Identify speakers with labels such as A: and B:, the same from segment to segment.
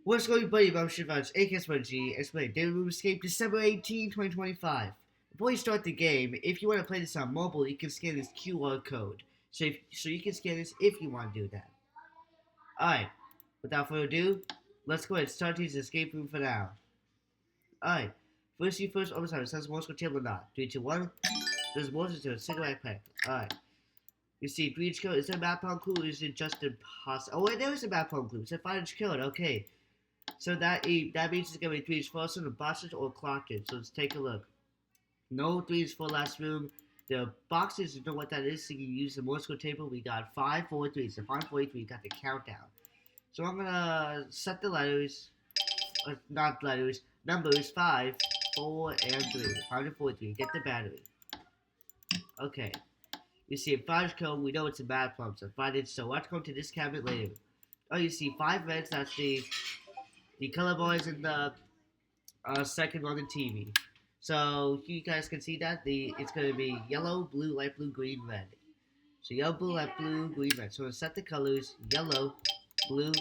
A: What's going buddy Motion Vouch, AKSMG, and play Daily Room Escape December 18, 2025. Before you start the game, if you want to play this on mobile, you can scan this QR code. So you can scan this if you want to do that. Alright, without further ado, let's go ahead and start this escape room for now. Alright, first you first, over time, it says Morse table or not. 3, 2, 1. There's Morse to a cigarette pack. Alright. You see, breach code, is it a map on clue or is it just impossible? Oh wait, there is a map on clue. It's a 5-inch code, okay. So that means it's gonna be 3 inch first room, boxes or clocked. So let's take a look. No 3 inch for last room. The boxes, you know what that is, so you use the Morse code table. We got 5, 4, 3. So 5, 4, 3, we got the countdown. So I'm gonna set the letters, not letters, numbers 5, 4, and 3. 5 and 4, 3. Get the battery. Okay. You see a 5 code, we know it's a bad plum, so 5 inch. So let's go to this cabinet later. Oh, you see 5 reds, that's the color boys in the second on the TV. So you guys can see that it's gonna be yellow, blue, light blue, green, red. So yellow, blue, light blue, green, red. So set the colors yellow, blue,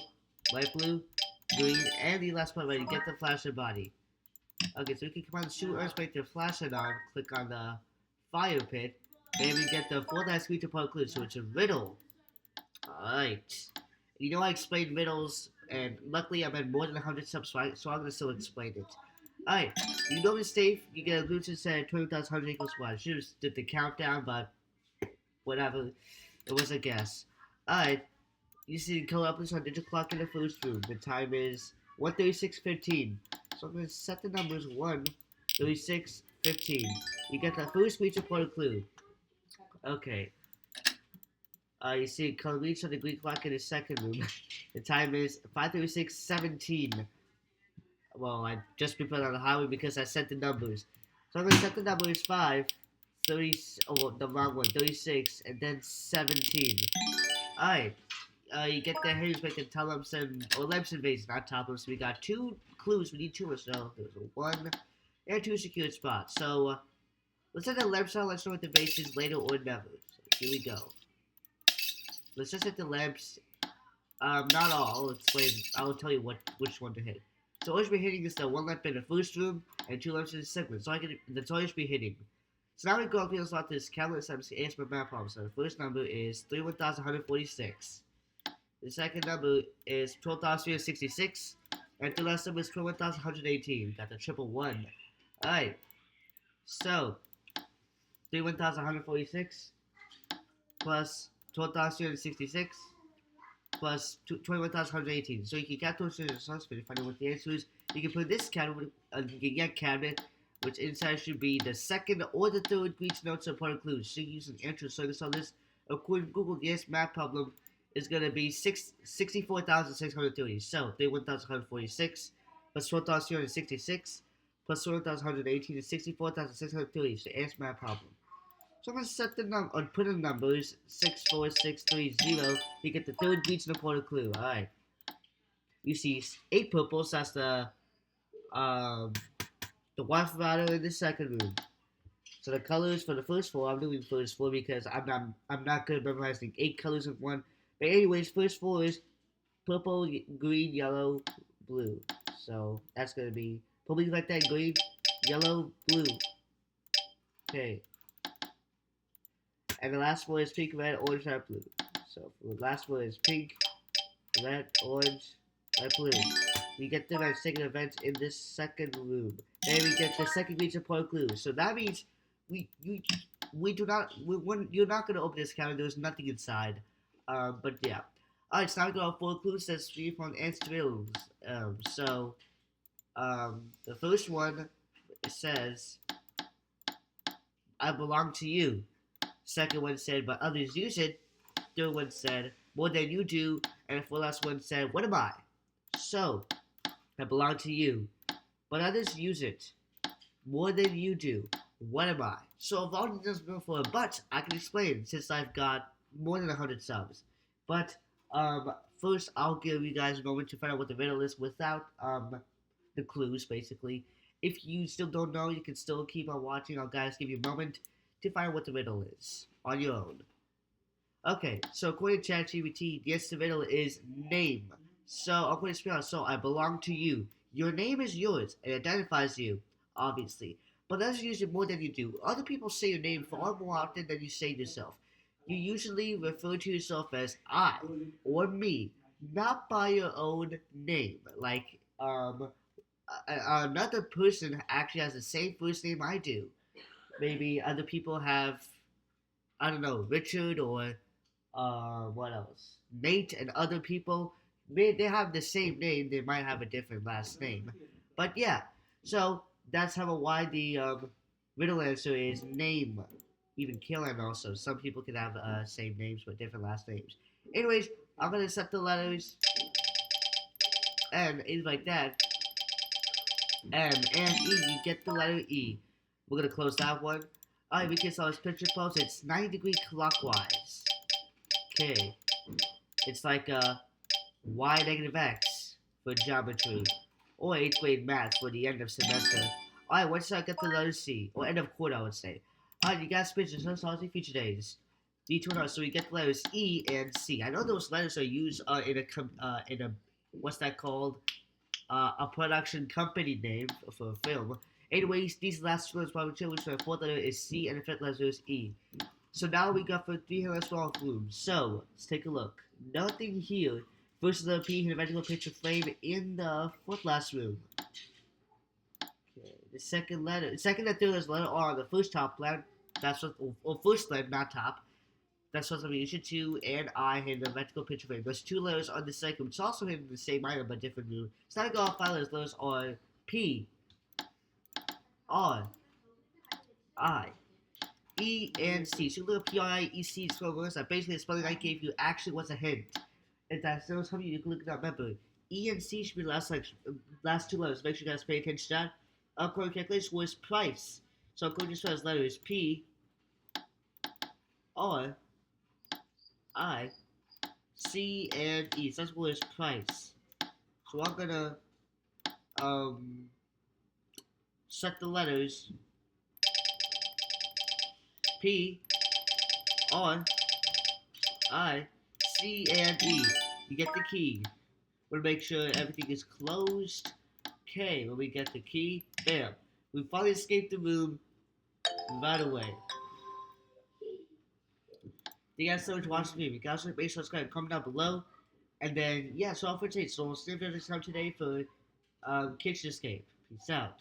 A: light blue, green, and the last part ready. Get the flasher body. Okay, so we can come on the shoot earth make the flashlight on. Click on the fire pit, and we get the 4 dice screen to part clue. So it's a riddle. Alright. You know I explained riddles, and luckily I've had more than 100 subs, so I'm going to still explain it. Alright, you know it's safe, you get a glue to set 20,100 equals 1. I should have did the countdown, but whatever, it was a guess. Alright, you see the color uplist on digital clock in the first room. The time is 1:36:15. So I'm going to set the numbers 1:36:15. You get the first feature for a clue. Okay. You see color reach on the Greek clock in the second room. The time is 5:36:17. Well, I just put on the highway because I set the numbers. So I'm going to set the numbers 5, 30, oh, the wrong one, 36, and then 17. Alright. You get the Harry's making Lemson, or Lemson base, not Toplum. So we got 2 clues. We need 2 more. So there's a 1 and 2 secured spots. So let's set the Lemson. Let's know what the base is later or never. So here we go. Let's just hit the lamps. Not all. I'll tell you which one to hit. So all you should be hitting is the 1 lamp in the first room and 2 lamps in the second. So that's all you should be hitting. So now we go up here and start this countless times to answer my math problem. So the first number is 31,146. The second number is 12,366. And the last number is 21,118. Got the triple 1. Alright. So 31,146 plus 12,366 plus 21,118. So you can get those results to find out what the answer is. You can put this cabinet, you can get cabinet, which inside should be the second or the third grease notes or part of clues. So you use an answer service on this. According to Google, the math problem is going to be 64,630. So 31,146 plus 12,366 plus 12,118 is 64,630. So answer math problem. So I'm going to set the number, put in numbers, 64630, you get the third beach in the quarter clue. Alright. You see 8 purples, that's the Wi-Fi router in the second room. So the colors for the first 4, I'm doing first 4 because I'm not good at memorizing 8 colors in one. But anyways, first 4 is purple, green, yellow, blue. So that's going to be, probably like that, green, yellow, blue. Okay. And the last one is pink, red, orange, red, blue. So the last one is pink, red, orange, red, blue. We get the second event in this second room. And we get the second region point clue. So that means you're not gonna open this counter. There's nothing inside. But yeah. Alright, so now we got 4 clues that's 3 from answer riddles. The first one says, I belong to you. Second one said, but others use it. Third one said, more than you do. And the last one said, what am I? So, I belong to you. But others use it. More than you do. What am I? So, if all doesn't go for a but, I can explain since I've got more than 100 subs. But, first, I'll give you guys a moment to find out what the riddle is without, the clues, basically. If you still don't know, you can still keep on watching. I'll guys give you a moment to find out what the riddle is on your own. Okay, so according to ChatGPT, yes, the riddle is name. So I'm going to spell out. So I belong to you. Your name is yours. It identifies you, obviously. But let's use it more than you do. Other people say your name far more often than you say yourself. You usually refer to yourself as I or me, not by your own name. Like another person actually has the same first name I do. Maybe other people have, I don't know, Richard or what else? Nate and other people, they have the same name. They might have a different last name, but yeah. So that's how why the riddle answer is name. Even killing also. Some people can have same names but different last names. Anyways, I'm gonna set the letters N is like that. M and E. You get the letter E. We're gonna close that one. Alright, we can saw this picture pose. It's 90-degree clockwise. Okay. It's like y negative x for geometry, or 8th grade math for the end of semester. Alright, once I get the letter C, or end of quarter, I would say. Alright, you got pictures, so Sausage Future Days. D2 so we get the letters E and C. I know those letters are used in a, what's that called? A production company name for a film. Anyways, these last two letters probably changed, so the fourth letter is C and the fifth letter is E. So now we got for 300 small rooms. So let's take a look. Nothing here. First letter P in the regular picture frame in the fourth last room. Okay, the second and third is letter R on the first top line. That's what, or first line, not top. That's what's going to be issue 2 and I in the vertical picture frame. There's two letters on the second, which also hidden the same item but different room. Starting off, five letters are P, R, I, E, and C. So little P-R-I-E-C words that basically the spelling I gave you actually was a hint. If that's still something you can look at, remember. E and C should be the last two letters. Make sure you guys pay attention to that. Upcoming calculation was price. So I'm going to spell as letters P, R, I, C, and E. So that's what is price. So I'm gonna set the letters P, R, I, C, and E. You get the key. We'll make sure everything is closed. Okay, when we get the key, bam. We finally escaped the room right away. Thank you guys so much for watching the video. If you guys like, make sure to subscribe, comment down below. And then, yeah, so all for today. So we'll see you next time today for Kitchen Escape. Peace out.